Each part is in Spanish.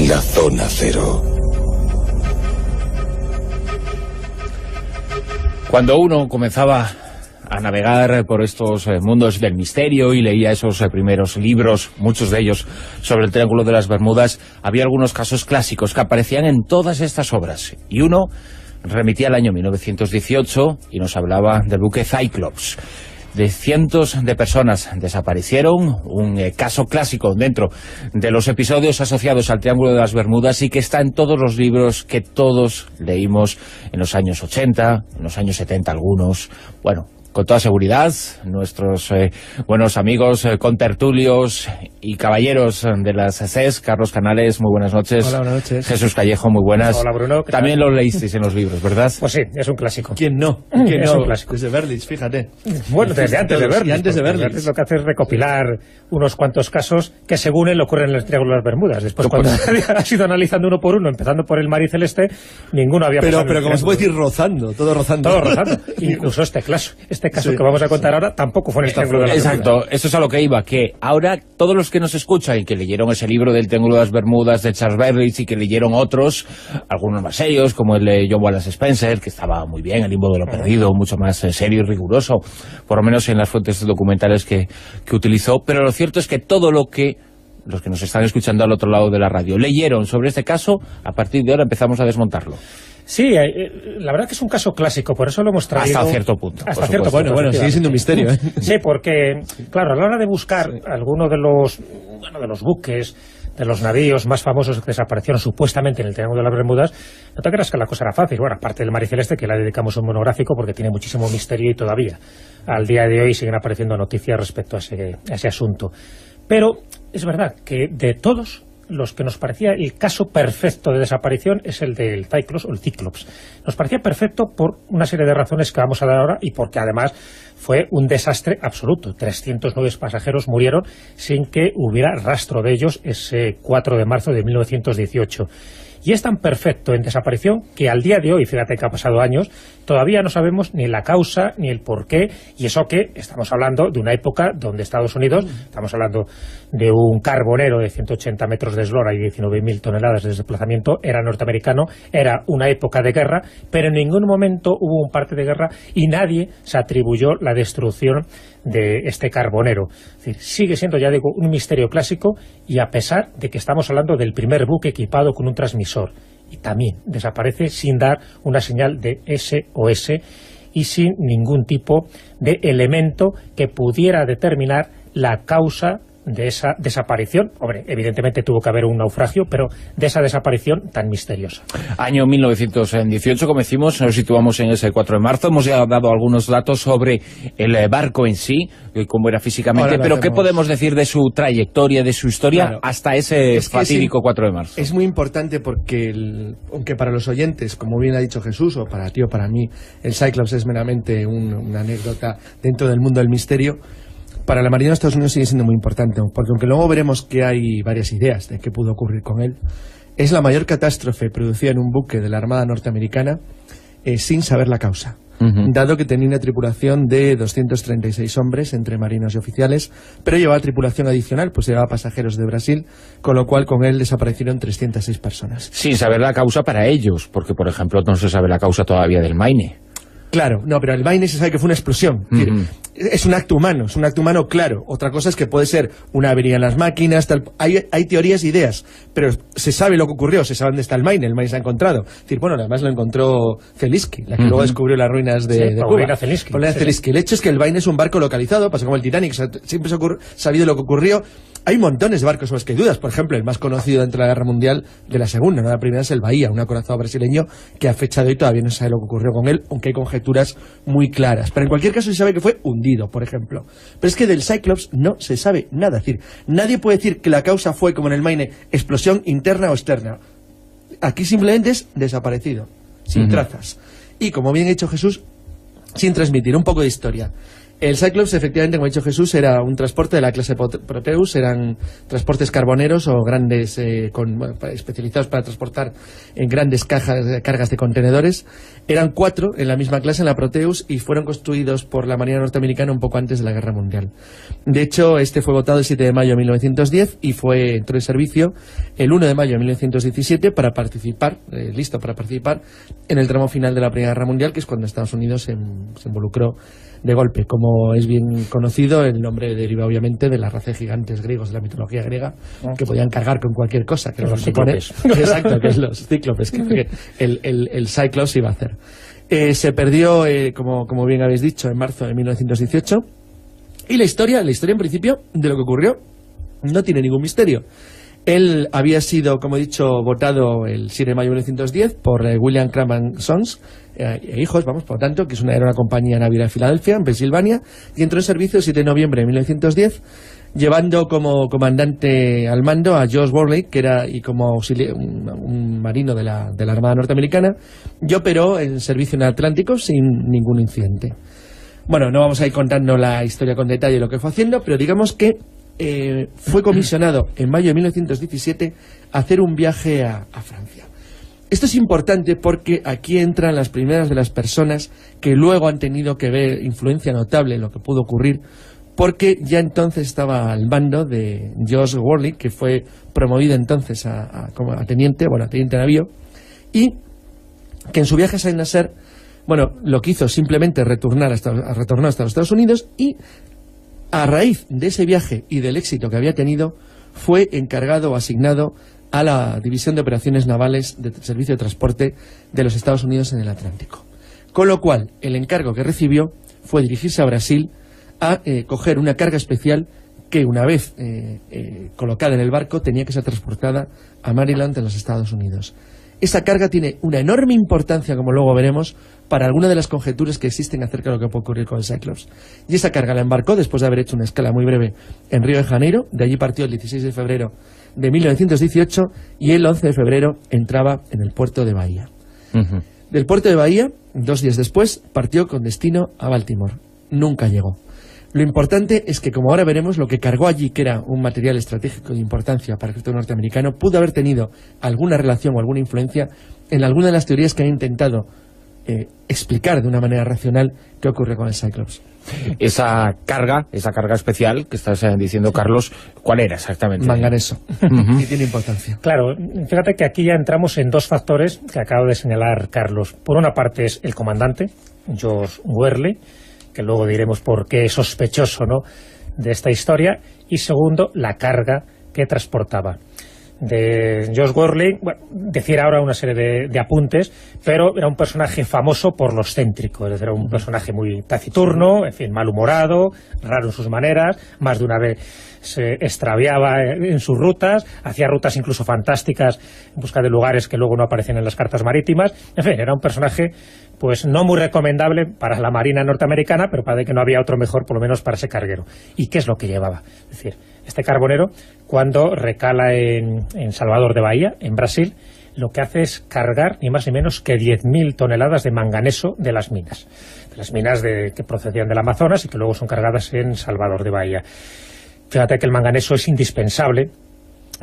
La Zona Cero. Cuando uno comenzaba a navegar por estos mundos del misterio y leía esos primeros libros, muchos de ellos sobre el Triángulo de las Bermudas, había algunos casos clásicos que aparecían en todas estas obras, y uno remitía al año 1918 y nos hablaba del buque Cyclops. De cientos de personas desaparecieron, un caso clásico dentro de los episodios asociados al Triángulo de las Bermudas y que está en todos los libros que todos leímos en los años 80, en los años 70 algunos. Bueno, con toda seguridad, nuestros buenos amigos, contertulios y caballeros de las CES, Carlos Canales, muy buenas noches. Hola, buenas noches. Jesús Callejo, muy buenas. Hola, Bruno. También lo leísteis en los libros, ¿verdad? Pues sí, es un clásico. ¿Quién no? Es un clásico. Desde Berlitz, fíjate. Bueno, desde antes de Berlitz. Antes de Berlitz. Lo que hace es recopilar unos cuantos casos que según él ocurren en el Triángulo de las Bermudas. Después, cuando has ido analizando uno por uno, empezando por el mar y celeste, ninguno había pasado. Pero como se puede decir, rozando, todo rozando. Todo rozando. Incluso este caso sí, que vamos a contar ahora tampoco fue en el Triángulo de las Bermudas. Exacto, eso es a lo que iba, que ahora todos los que nos escuchan y que leyeron ese libro del Triángulo de las Bermudas de Charles Berlitz y que leyeron otros, algunos más serios, como el de John Wallace Spencer, que estaba muy bien, El limbo de lo perdido, mucho más serio y riguroso, por lo menos en las fuentes documentales que utilizó, pero lo cierto es que todo lo que los que nos están escuchando al otro lado de la radio leyeron sobre este caso, a partir de ahora empezamos a desmontarlo. Sí, la verdad que es un caso clásico, por eso lo hemos traído. Hasta cierto punto. Hasta cierto punto. Bueno, sigue siendo un misterio, ¿eh? Sí, porque, claro, a la hora de buscar alguno de los buques, de los navíos más famosos que desaparecieron supuestamente en el Triángulo de las Bermudas, no te creas que la cosa era fácil. Bueno, aparte del mar y celeste, que le dedicamos un monográfico porque tiene muchísimo misterio y todavía al día de hoy siguen apareciendo noticias respecto a ese asunto. Pero es verdad que de todos los que nos parecía el caso perfecto de desaparición es el del Cyclops o el Cyclops. Nos parecía perfecto por una serie de razones que vamos a dar ahora y porque además fue un desastre absoluto. 309 pasajeros murieron sin que hubiera rastro de ellos ese 4 de marzo de 1918. Y es tan perfecto en desaparición que al día de hoy, fíjate que ha pasado años, todavía no sabemos ni la causa ni el porqué, y eso que estamos hablando de una época donde Estados Unidos, estamos hablando de un carbonero de 180 metros de eslora y 19.000 toneladas de desplazamiento, era norteamericano, era una época de guerra, pero en ningún momento hubo un parte de guerra y nadie se atribuyó la destrucción de este carbonero. Es decir, sigue siendo, ya digo, un misterio clásico, y a pesar de que estamos hablando del primer buque equipado con un transmisor, y también desaparece sin dar una señal de SOS y sin ningún tipo de elemento que pudiera determinar la causa de esa desaparición. Hombre, evidentemente tuvo que haber un naufragio, pero de esa desaparición tan misteriosa. Año 1918, como decimos, nos situamos en ese 4 de marzo. Hemos ya dado algunos datos sobre el barco en sí, cómo era físicamente, pero ¿qué podemos decir de su trayectoria, de su historia, hasta ese fatídico 4 de marzo? Es muy importante porque, aunque para los oyentes, como bien ha dicho Jesús, o para ti o para mí, el Cyclops es meramente una anécdota dentro del mundo del misterio, para la Marina de Estados Unidos sigue siendo muy importante, porque aunque luego veremos que hay varias ideas de qué pudo ocurrir con él, es la mayor catástrofe producida en un buque de la Armada norteamericana sin saber la causa. Dado que tenía una tripulación de 236 hombres, entre marinos y oficiales, pero llevaba tripulación adicional, pues llevaba pasajeros de Brasil, con lo cual con él desaparecieron 306 personas. Sin saber la causa para ellos, porque por ejemplo no se sabe la causa todavía del Maine. Claro, no, pero el Maine se sabe que fue una explosión. Es un acto humano, claro. Otra cosa es que puede ser una avería en las máquinas, tal. Hay teorías e ideas, pero se sabe lo que ocurrió, se sabe dónde está el Maine se ha encontrado. Es decir, bueno, además lo encontró Zelinsky, la que luego descubrió las ruinas de Cuba. Zelinsky. El hecho es que el Maine es un barco localizado, pasó como el Titanic, siempre se ha sabido lo que ocurrió. Hay montones de barcos sobre los que hay dudas. Por ejemplo, el más conocido dentro de la Guerra Mundial, de la Segunda, no la Primera, es el Bahía, un acorazado brasileño que a fecha de hoy todavía no se sabe lo que ocurrió con él, aunque hay conjeturas muy claras. Pero en cualquier caso se sabe que fue hundido, por ejemplo. Pero es que del Cyclops no se sabe nada. Es decir, nadie puede decir que la causa fue, como en el Maine, explosión interna o externa. Aquí simplemente es desaparecido, sin trazas. Y como bien ha dicho Jesús, sin transmitir un poco de historia. El Cyclops, efectivamente, como ha dicho Jesús, era un transporte de la clase Proteus, eran transportes carboneros o grandes, especializados para transportar en grandes cargas de contenedores. Eran 4 en la misma clase, en la Proteus, y fueron construidos por la Marina norteamericana un poco antes de la Guerra Mundial. De hecho, este fue votado el 7 de mayo de 1910 y entró en servicio el 1 de mayo de 1917 para participar, listo para participar en el tramo final de la Primera Guerra Mundial, que es cuando Estados Unidos se involucró de golpe. Como es bien conocido, el nombre deriva obviamente de la raza de gigantes griegos de la mitología griega, que podían cargar con cualquier cosa, que los cíclopes. Exacto, que es los cíclopes, que el Cyclops iba a hacer. Se perdió, como bien habéis dicho, en marzo de 1918, y la historia en principio de lo que ocurrió no tiene ningún misterio. Él había sido, como he dicho, votado el 7 de mayo de 1910 por William Cram & Sons, e hijos, por lo tanto, que era una compañía naviera de Filadelfia, en Pensilvania, y entró en servicio el 7 de noviembre de 1910, llevando como comandante al mando a Josh Worley, que era como un marino de la Armada norteamericana, y operó en servicio en el Atlántico sin ningún incidente. Bueno, no vamos a ir contando la historia con detalle de lo que fue haciendo, pero digamos que fue comisionado en mayo de 1917 a hacer un viaje a Francia. Esto es importante porque aquí entran las primeras de las personas que luego han tenido que ver influencia notable en lo que pudo ocurrir, porque ya entonces estaba al mando de Josh Worley, que fue promovido entonces a teniente, teniente de navío, y que en su viaje a Saint Nazaire, lo que hizo simplemente retornar hasta los Estados Unidos, y a raíz de ese viaje y del éxito que había tenido, fue encargado o asignado a la División de Operaciones Navales de Servicio de Transporte de los Estados Unidos en el Atlántico. Con lo cual, el encargo que recibió fue dirigirse a Brasil a coger una carga especial que, una vez colocada en el barco, tenía que ser transportada a Maryland, en los Estados Unidos. Esa carga tiene una enorme importancia, como luego veremos, para algunas de las conjeturas que existen acerca de lo que puede ocurrir con el Cyclops. Y esa carga la embarcó después de haber hecho una escala muy breve en Río de Janeiro. De allí partió el 16 de febrero de 1918 y el 11 de febrero entraba en el puerto de Bahía. Del puerto de Bahía, 2 días después, partió con destino a Baltimore. Nunca llegó. Lo importante es que, como ahora veremos, lo que cargó allí, que era un material estratégico de importancia para el ejército norteamericano, pudo haber tenido alguna relación o alguna influencia en alguna de las teorías que han intentado explicar de una manera racional qué ocurre con el Cyclops. Esa carga especial que estás diciendo, Carlos, ¿cuál era exactamente? Manganeso. Y tiene importancia. Claro, fíjate que aquí ya entramos en 2 factores que acaba de señalar Carlos. Por una parte es el comandante, Josh Worley, que luego diremos por qué es sospechoso, ¿no?, de esta historia, y segundo, la carga que transportaba. De Josh Worley, decir ahora una serie de apuntes, pero era un personaje famoso por lo excéntrico, es decir, era un personaje muy taciturno, en fin, malhumorado, raro en sus maneras, más de una vez se extraviaba en sus rutas, hacía rutas incluso fantásticas en busca de lugares que luego no aparecen en las cartas marítimas. En fin, era un personaje pues no muy recomendable para la Marina norteamericana, pero parece que no había otro mejor, por lo menos para ese carguero. ¿Y qué es lo que llevaba? Es decir, este carbonero, cuando recala en Salvador de Bahía, en Brasil, lo que hace es cargar ni más ni menos que 10.000 toneladas de manganeso de las minas que procedían del Amazonas y que luego son cargadas en Salvador de Bahía. Fíjate que el manganeso es indispensable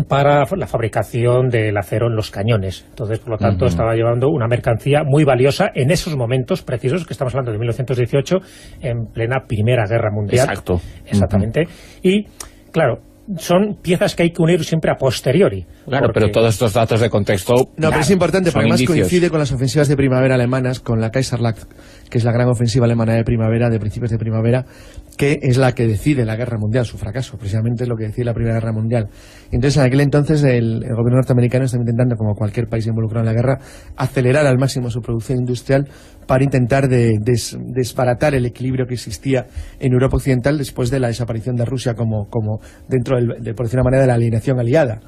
para la fabricación del acero en los cañones. Entonces, por lo tanto, estaba llevando una mercancía muy valiosa en esos momentos precisos, que estamos hablando de 1918, en plena Primera Guerra Mundial. Exacto. Exactamente. Y, claro, son piezas que hay que unir siempre a posteriori. Claro, pero todos estos datos de contexto... No, pero es importante porque además indicios. coincide con las ofensivas de primavera alemanas, con la Kaiserlacht, que es la gran ofensiva alemana de primavera, de principios de primavera, que es la que decide la guerra mundial, su fracaso, precisamente es lo que decide la Primera Guerra Mundial. Entonces, en aquel entonces, el gobierno norteamericano está intentando, como cualquier país involucrado en la guerra, acelerar al máximo su producción industrial para intentar desbaratar el equilibrio que existía en Europa Occidental después de la desaparición de Rusia como dentro, por decir una manera, de la alineación aliada.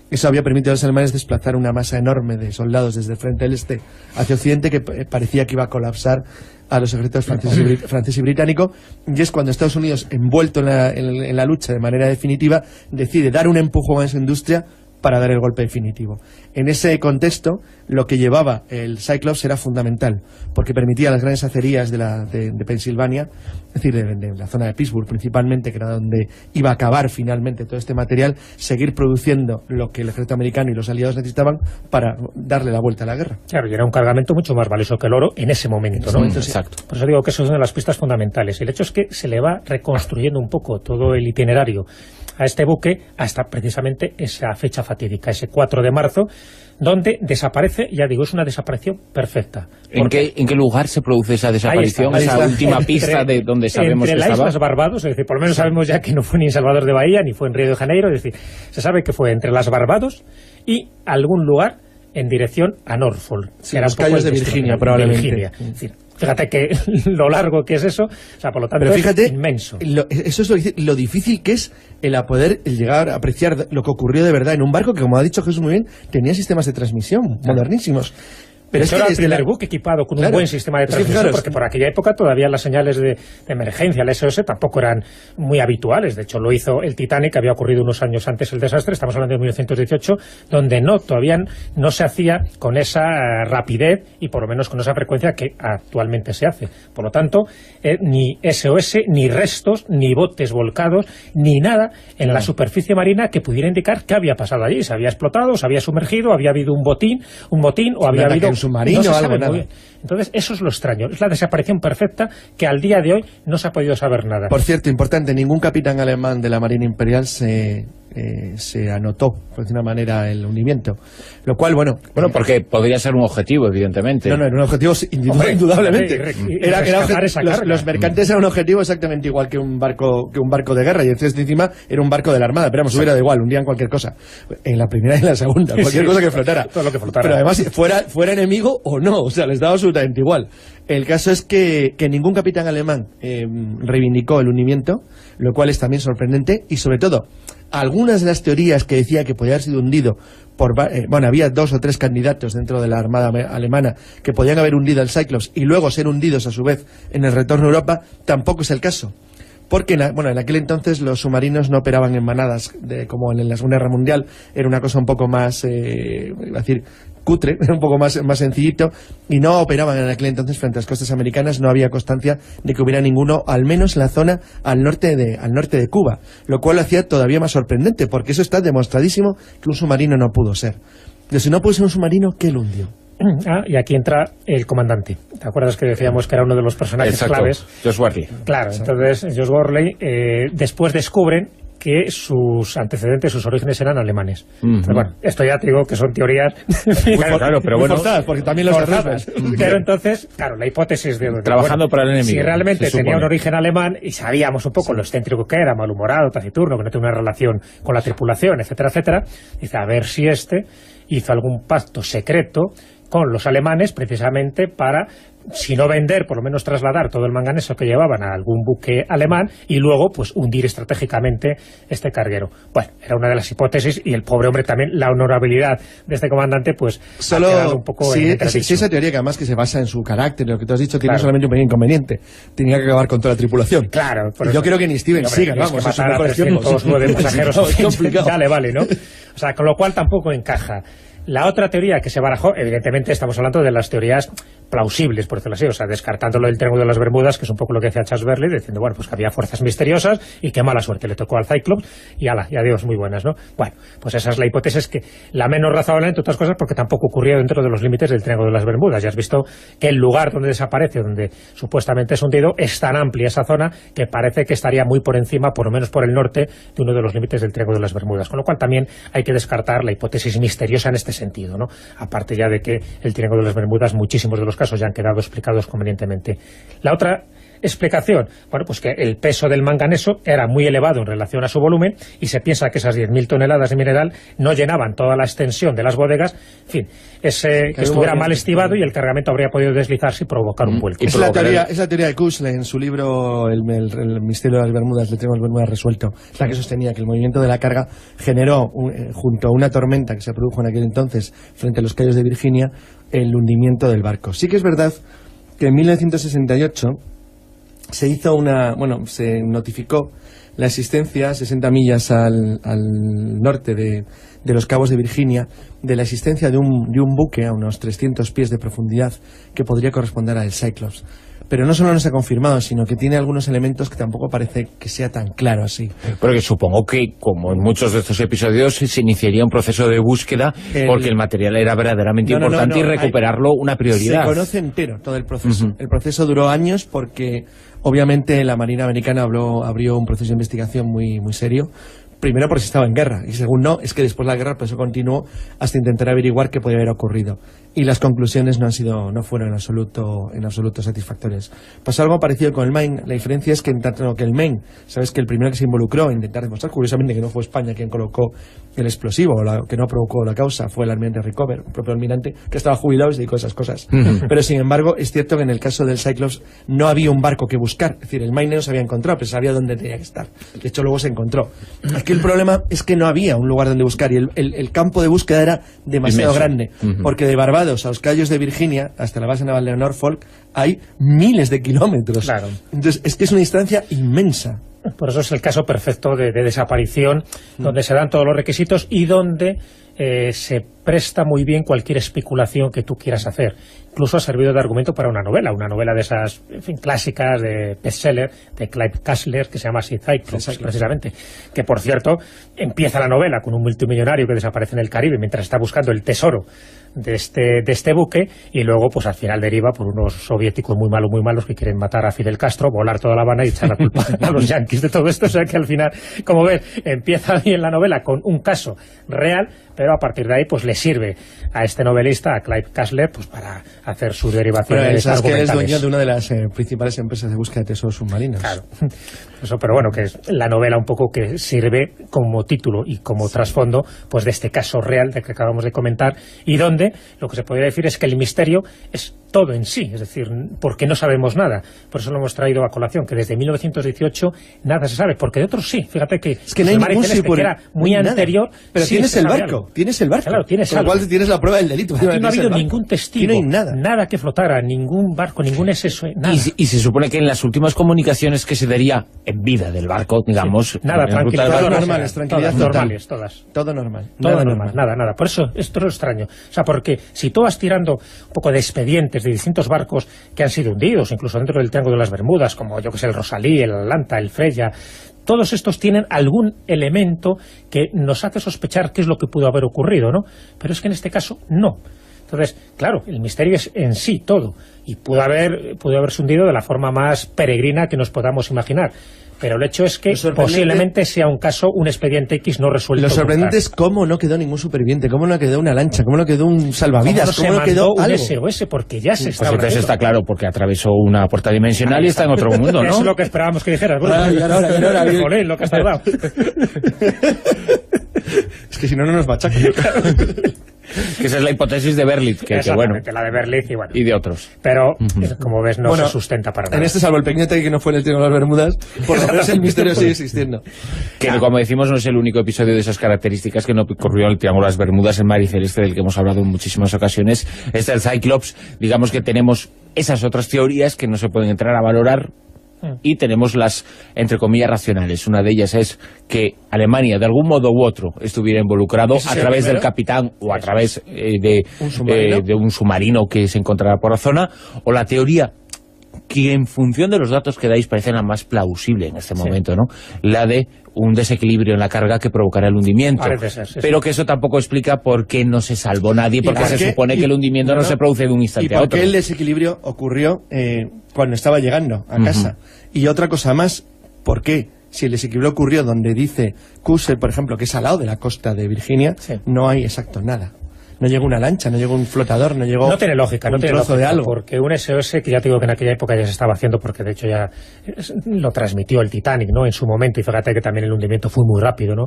Eso había permitido a los alemanes desplazar una masa enorme de soldados desde el frente del este hacia occidente, que parecía que iba a colapsar a los ejércitos francés y británico, y es cuando Estados Unidos, envuelto en la lucha de manera definitiva, decide dar un empujón a esa industria para dar el golpe definitivo. En ese contexto, lo que llevaba el Cyclops era fundamental, porque permitía a las grandes acerías de Pensilvania, es decir, de la zona de Pittsburgh principalmente, que era donde iba a acabar finalmente todo este material, seguir produciendo lo que el ejército americano y los aliados necesitaban para darle la vuelta a la guerra. Claro, y era un cargamento mucho más valioso que el oro en ese momento, ¿no? Entonces, exacto. Por eso digo que eso es una de las pistas fundamentales. El hecho es que se le va reconstruyendo un poco todo el itinerario a este buque hasta precisamente esa fecha fatídica, ese 4 de marzo, donde desaparece, ya digo, es una desaparición perfecta. ¿En qué lugar se produce esa desaparición, ahí está. esa última pista de donde sabemos que entre las estaba? Islas Barbados, es decir, por lo menos sabemos ya que no fue ni en Salvador de Bahía, ni fue en Río de Janeiro, es decir, se sabe que fue entre las Barbados y algún lugar en dirección a Norfolk. Sí, los cayos de Virginia, probablemente. Virginia. Es decir, fíjate que lo largo que es eso, o sea, por lo tanto, pero fíjate, es inmenso. Eso es lo difícil que es el llegar a apreciar lo que ocurrió de verdad en un barco que, como ha dicho Jesús muy bien, tenía sistemas de transmisión modernísimos. Pero es que era el primer buque equipado con un buen sistema de transmisión, porque por aquella época todavía las señales de emergencia, el SOS, tampoco eran muy habituales. De hecho, lo hizo el Titanic, había ocurrido unos años antes el desastre, estamos hablando de 1918, donde todavía no se hacía con esa rapidez y por lo menos con esa frecuencia que actualmente se hace. Por lo tanto, ni SOS, ni restos, ni botes volcados, ni nada en la superficie marina que pudiera indicar qué había pasado allí. Se había explotado, se había sumergido, había habido un motín o había habido submarino o algo, nada. Entonces, eso es lo extraño. Es la desaparición perfecta que al día de hoy no se ha podido saber nada. Por cierto, importante, ningún capitán alemán de la Marina Imperial se anotó, por decir una manera, el hundimiento. Lo cual, bueno, porque podría ser un objetivo, evidentemente. No, era un objetivo indudablemente. Los mercantes eran un objetivo exactamente igual que un barco de guerra, y entonces encima era un barco de la Armada, pero vamos, hubiera da igual, hundían cualquier cosa. En la primera y en la segunda, cualquier cosa que flotara. Todo lo que flotara. Pero además, fuera enemigo o no, o sea, les daba absolutamente igual. El caso es que ningún capitán alemán reivindicó el hundimiento, lo cual es también sorprendente, y sobre todo, algunas de las teorías que decía que podía haber sido hundido había 2 o 3 candidatos dentro de la Armada alemana que podían haber hundido el Cyclops y luego ser hundidos a su vez en el retorno a Europa. Tampoco es el caso, porque en aquel entonces los submarinos no operaban en manadas como en la Segunda Guerra Mundial. Era una cosa un poco más, iba a decir, cutre, un poco más sencillito, y no operaban en aquel entonces frente a las costas americanas. No había constancia de que hubiera ninguno, al menos en la zona al norte de Cuba, lo cual lo hacía todavía más sorprendente, porque eso está demostradísimo que un submarino no pudo ser. Pero si no pudo ser un submarino, ¿qué lo hundió? Y aquí entra el comandante. ¿Te acuerdas que decíamos que era uno de los personajes claves? Josh Worley. Claro, entonces Josh Worley después descubren que sus antecedentes, sus orígenes eran alemanes. Pero bueno, esto ya te digo que son teorías claro, pero bueno, forzadas, porque también los forzadas. Pero entonces, claro, la hipótesis de trabajando para el enemigo. Si realmente tenía un origen alemán y sabíamos un poco lo excéntrico que era, malhumorado, taciturno, que no tenía una relación con la tripulación, etcétera, etcétera, dice, a ver si hizo algún pacto secreto con los alemanes precisamente para, si no vender, por lo menos trasladar todo el manganeso que llevaban a algún buque alemán y luego pues hundir estratégicamente este carguero. Bueno, era una de las hipótesis, y el pobre hombre también, la honorabilidad de este comandante pues ha quedado un poco esa teoría, que además que se basa en su carácter, lo que tú has dicho, tiene solamente un pequeño inconveniente: tenía que acabar con toda la tripulación. Claro, yo creo que ni Steven Seagal, vamos, es mejores tiempos. 9 pasajeros es complicado. Vale, ¿no? O sea, con lo cual tampoco encaja. La otra teoría que se barajó, evidentemente estamos hablando de las teorías plausibles, por decirlo así, o sea, descartándolo del Triángulo de las Bermudas, que es un poco lo que decía Charles Berkeley, diciendo, bueno, pues que había fuerzas misteriosas y qué mala suerte le tocó al Cyclops, y ala, y adiós, muy buenas, ¿no? Bueno, pues esa es la hipótesis, que la menos razonable, entre otras cosas, porque tampoco ocurrió dentro de los límites del Triángulo de las Bermudas. Ya has visto que el lugar donde desaparece, donde supuestamente es hundido, es tan amplia esa zona que parece que estaría muy por encima, por lo menos por el norte, de uno de los límites del Triángulo de las Bermudas, con lo cual también hay que descartar la hipótesis misteriosa en este sentido, ¿no? Aparte ya de que el Triángulo de las Bermudas, muchísimos de los casos ya han quedado explicados convenientemente. La otra explicación, bueno, pues que el peso del manganeso era muy elevado en relación a su volumen, y se piensa que esas 10.000 toneladas de mineral no llenaban toda la extensión de las bodegas, en fin, que estuviera mal estivado y el cargamento habría podido deslizarse y provocar un vuelco. Es la teoría de Kushler en su libro el misterio de las Bermudas, le tenemos Bermudas resuelto, es la que sostenía que el movimiento de la carga generó, junto a una tormenta que se produjo en aquel entonces frente a los cayos de Virginia, el hundimiento del barco. Sí que es verdad que en 1968 se notificó la existencia, 60 millas al norte de los Cabos de Virginia, de la existencia de un buque a unos 300 pies de profundidad que podría corresponder al Cyclops. Pero no solo no se ha confirmado, sino que tiene algunos elementos que tampoco parece que sea tan claro así. Porque supongo que, como en muchos de estos episodios, se iniciaría un proceso de búsqueda porque el material era verdaderamente importante y recuperarlo una prioridad. Se conoce entero todo el proceso. El proceso duró años porque, obviamente, la Marina Americana abrió un proceso de investigación muy, muy serio. Primero porque se estaba en guerra, y segundo es que después de la guerra el proceso continuó hasta intentar averiguar qué podía haber ocurrido. Y las conclusiones no fueron en absoluto satisfactorias. Pasó algo parecido con el Maine. La diferencia es que en tanto que el Maine, sabes que el primero que se involucró en intentar demostrar, curiosamente, que no fue España quien colocó el explosivo, que no provocó la causa, fue el almirante Rickover, un propio almirante que estaba jubilado y se dedicó a esas cosas. Pero sin embargo, es cierto que en el caso del Cyclops no había un barco que buscar. Es decir, el Maine no se había encontrado, pero sabía dónde tenía que estar. De hecho, luego se encontró. Aquí el problema es que no había un lugar donde buscar, y el campo de búsqueda era demasiado grande, porque de Barbados a los Cayos de Virginia hasta la base naval de Norfolk hay miles de kilómetros. Claro. Entonces es que es una distancia inmensa. Por eso es el caso perfecto de desaparición, donde se dan todos los requisitos y donde se presta muy bien cualquier especulación que tú quieras hacer. Incluso ha servido de argumento para una novela de esas, en fin, clásicas, de bestseller, de Clive Cussler, que se llama así, Cyclops, precisamente. Que, por cierto, empieza la novela con un multimillonario que desaparece en el Caribe mientras está buscando el tesoro de este buque, y luego, pues al final deriva por unos soviéticos muy malos que quieren matar a Fidel Castro, volar toda La Habana y echar la culpa a los yanquis de todo esto. O sea que al final, como ves, empieza bien la novela con un caso real, pero a partir de ahí pues le sirve a este novelista, a Clive Cussler, pues para hacer sus derivaciones argumentales. Es que es dueño de una de las principales empresas de búsqueda de tesoros submarinos. Claro. Eso, pero bueno, que es la novela un poco que sirve como título y como trasfondo pues de este caso real del que acabamos de comentar, y donde lo que se podría decir es que el misterio es todo en sí, es decir, porque no sabemos nada. Por eso lo hemos traído a colación, que desde 1918 nada se sabe, porque de otros sí. Fíjate que es que no hay ningún que era muy anterior. Pero sí, tienes el barco. Claro, tienes con lo cual tienes la prueba del delito. Aquí no ha habido ningún testigo, no hay nada que flotara, ningún barco, ningún SS, nada. Y se supone que en las últimas comunicaciones que se daría en vida del barco, digamos... Sí, nada, tranquilidad. Todas normales, tranquilidad todas normales, todas. Todo normal. Todo normal, nada. Por eso esto es lo extraño. O sea, porque si tú vas tirando un poco de expedientes de distintos barcos que han sido hundidos, incluso dentro del Triángulo de las Bermudas, como yo que sé, el Rosalí, el Atlanta, el Freya, todos estos tienen algún elemento que nos hace sospechar qué es lo que pudo haber ocurrido, ¿no? Pero es que en este caso no. Entonces, claro, el misterio es en sí todo, y pudo haberse hundido de la forma más peregrina que nos podamos imaginar. Pero el hecho es que posiblemente sea un caso, un expediente X no resuelto. Lo sorprendente es cómo no quedó ningún superviviente, cómo no quedó una lancha, cómo no quedó un salvavidas, cómo no quedó un algo. SOS, porque ya se está... Pues entonces está claro, porque atravesó una puerta dimensional y está en otro mundo, ¿no? Eso es lo que esperábamos que dijeras. Ahora, lo que has tardado. Es que si no nos machacan. Que esa es la hipótesis de Berlitz, que bueno, la de Berlitz y de otros. Pero, como ves, no se sustenta para nada. En este, salvo el pequeño que no fue en el Triángulo de las Bermudas, por lo menos el misterio sigue existiendo. Que como decimos, no es el único episodio de esas características que no ocurrió en el Triángulo de las Bermudas, el Mar y Celeste, del que hemos hablado en muchísimas ocasiones. Este el Cyclops, digamos que tenemos esas otras teorías que no se pueden entrar a valorar, y tenemos las, entre comillas, racionales. Una de ellas es que Alemania, de algún modo u otro, estuviera involucrado a través del capitán o a través de un submarino que se encontrará por la zona, o la teoría que en función de los datos que dais parece la más plausible en este momento, ¿no? La de un desequilibrio en la carga que provocará el hundimiento. Pero que eso tampoco explica por qué no se salvó nadie, porque se supone que el hundimiento no se produce de un instante a otro. Y por qué el desequilibrio ocurrió cuando estaba llegando a casa. Y otra cosa más, ¿por qué? Si el desequilibrio ocurrió donde dice Cussler, por ejemplo, que es al lado de la costa de Virginia, no hay nada. No llegó una lancha, no llegó un flotador, no llegó... No tiene lógica, un trozo de algo. Porque un SOS, que ya te digo que en aquella época ya se estaba haciendo, porque de hecho ya lo transmitió el Titanic, ¿no?, en su momento, y fíjate que también el hundimiento fue muy rápido, ¿no?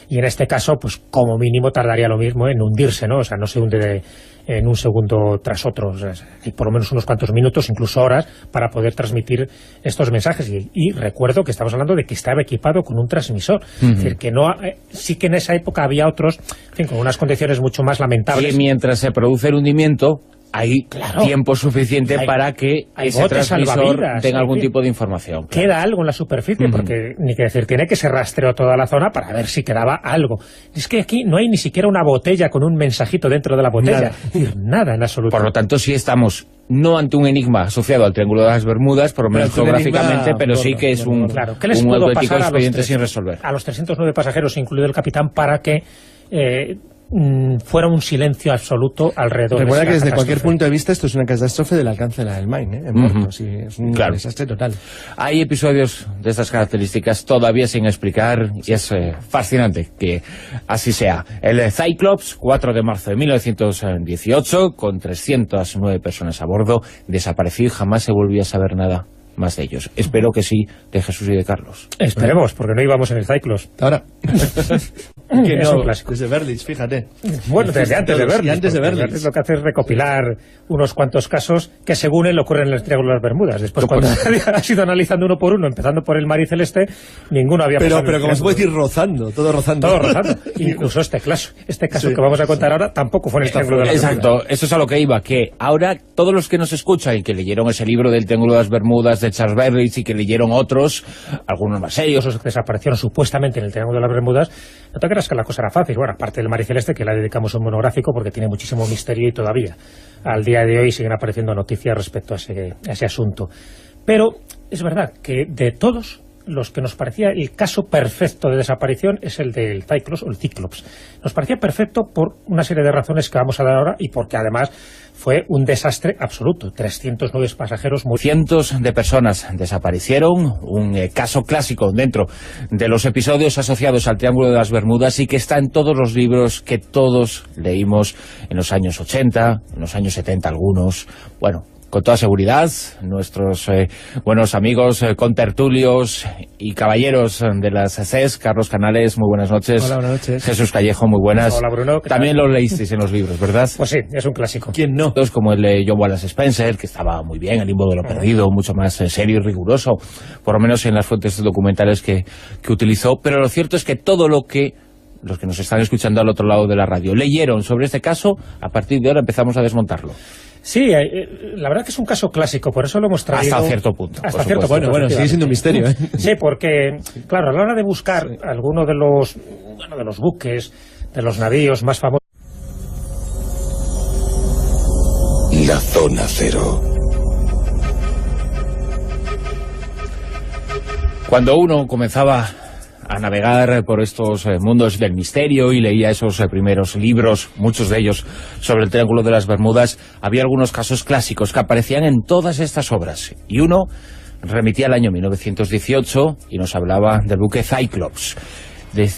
Y en este caso, pues como mínimo tardaría lo mismo en hundirse, ¿no? O sea, no se hunde en un segundo tras otro. O sea, hay por lo menos unos cuantos minutos, incluso horas, para poder transmitir estos mensajes. Y recuerdo que estamos hablando de que estaba equipado con un transmisor. Es decir, que no sí que en esa época había otros, en fin, con unas condiciones mucho más lamentables. Y mientras se produce el hundimiento, hay tiempo suficiente para que ese transmisor tenga algún tipo de información. Claro. Queda algo en la superficie, porque, ni que decir, tiene que ser rastreo toda la zona para ver si quedaba algo. Es que aquí no hay ni siquiera una botella con un mensajito dentro de la botella. Nada en absoluto. Por lo tanto, sí estamos no ante un enigma asociado al Triángulo de las Bermudas, por lo menos geográficamente, pero sí que es un auténtico expediente sin resolver. A los 309 pasajeros, incluido el capitán, para que fuera un silencio absoluto alrededor. Recuerda de que desde cualquier punto de vista esto es una catástrofe del alcance de la del Maine, en muertos, sí, es un desastre total. Hay episodios de estas características todavía sin explicar y es fascinante que así sea. El Cyclops, 4 de marzo de 1918, con 309 personas a bordo, desapareció y jamás se volvió a saber nada más de ellos. Espero que sí, de Jesús y de Carlos. Esperemos, porque no íbamos en el Cyclops. Ahora. Que es un clásico. Desde Berlitz, fíjate. Bueno, desde antes de Berlitz. Antes de Berlitz. Lo que hace es recopilar unos cuantos casos que, según él, ocurren en el Triángulo de las Bermudas. Después, cuando ha sido analizando uno por uno, empezando por el Mar y Celeste, ninguno había pasado. Pero como se puede decir, rozando, todo rozando. Todo rozando. Incluso este caso que vamos a contar ahora tampoco fue en el Triángulo de las Bermudas. Exacto, eso es a lo que iba, que ahora todos los que nos escuchan y que leyeron ese libro del Triángulo de las Bermudas de Charles Berlitz y que leyeron otros, algunos más serios, que desaparecieron supuestamente en el Triángulo de las Bermudas, no te creas que la cosa era fácil. Bueno, aparte del Mar y Celeste, que le dedicamos un monográfico porque tiene muchísimo misterio y todavía al día de hoy siguen apareciendo noticias respecto a ese asunto. Pero es verdad que de todos los que nos parecía el caso perfecto de desaparición es el del Cyclops o el Cíclops. Nos parecía perfecto por una serie de razones que vamos a dar ahora y porque además fue un desastre absoluto. 309 pasajeros murieron. Cientos de personas desaparecieron, un caso clásico dentro de los episodios asociados al Triángulo de las Bermudas y que está en todos los libros que todos leímos en los años 80, en los años 70 algunos. Bueno, con toda seguridad, nuestros buenos amigos, contertulios y caballeros de las CES, Carlos Canales, muy buenas noches. Hola, buenas noches. Jesús Callejo, muy buenas. Hola, Bruno. También lo leísteis en los libros, ¿verdad? Pues sí, es un clásico. ¿Quién no? Como el de John Wallace Spencer, que estaba muy bien, El limbo de lo perdido, mucho más serio y riguroso, por lo menos en las fuentes documentales que utilizó, pero lo cierto es que todo lo que los que nos están escuchando al otro lado de la radio leyeron sobre este caso, a partir de ahora empezamos a desmontarlo. Sí, la verdad que es un caso clásico, por eso lo hemos traído. Hasta cierto punto. Hasta cierto punto. Bueno, sigue siendo un misterio, ¿eh? Sí, porque, claro, a la hora de buscar alguno de los buques, de los navíos más famosos. La Zona Cero. Cuando uno comenzaba a navegar por estos mundos del misterio y leía esos primeros libros, muchos de ellos sobre el Triángulo de las Bermudas, había algunos casos clásicos que aparecían en todas estas obras, y uno remitía al año 1918 y nos hablaba del buque Cyclops.